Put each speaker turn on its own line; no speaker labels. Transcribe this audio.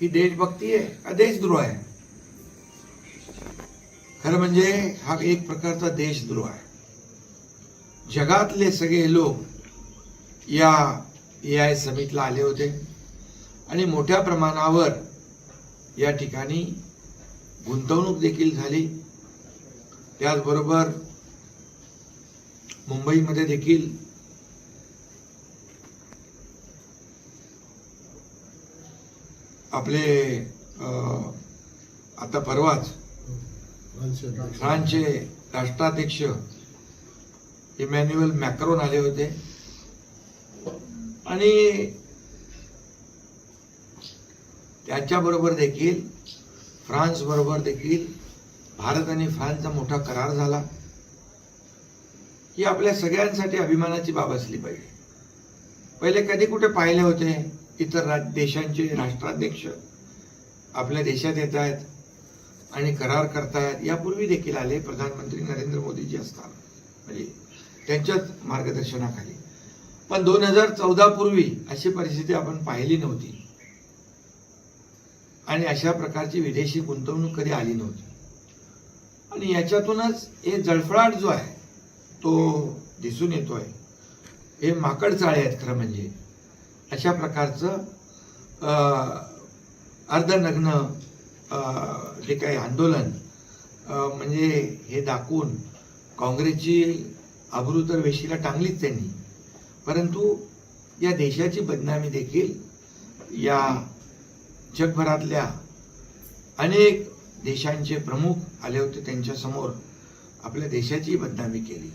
ही देशभक्ती आहे का देशद्रोह आहे? खरं म्हणजे हा एक प्रकारचा देशद्रोह आहे. जगातले सगळे लोक या AI समिटला आले होते आणि मोठ्या प्रमाणावर या ठिकाणी गुंतवणूक देखील झाली. त्याचबरोबर मुंबईमध्ये देखील आपले आता परवाच फ्रान्सचे राष्ट्राध्यक्ष इमॅन्युएल मॅक्रोन आले होते आणि त्याच्याबरोबर देखील फ्रान्स बरोबर देखील भारत आणि फ्रान्सचा मोठा करार झाला. ही आपल्या सगळ्यांसाठी अभिमानाची बाब असली पाहिजे. पहिले कधी कुठे पाहिले होते इतर देशांचे राष्ट्राध्यक्ष आपल्या देशात येत आहेत आणि करार करतायत? यापूर्वी देखील आले प्रधानमंत्री नरेंद्र मोदीजी असताना, म्हणजे त्यांच्याच मार्गदर्शनाखाली. पण 2014 पूर्वी अशी परिस्थिती आपण पाहिली नव्हती आणि अशा प्रकारची विदेशी गुंतवणूक कधी आली नव्हती. आणि याच्यातूनच हे जळफळाट जो आहे तो दिसून येतोय. हे माकड चाळे आहेत खरं म्हणजे. अशा प्रकारचं अर्धनग्न जे काही आंदोलन म्हणजे हे दाखवून काँग्रेसची अब्रू तर वेशीला टांगलीच त्यांनी, परंतु या देशाची बदनामी देखील या जगभरातल्या अनेक देशांचे प्रमुख आले होते त्यांच्या समोर आपल्या देशाची बदनामी केली.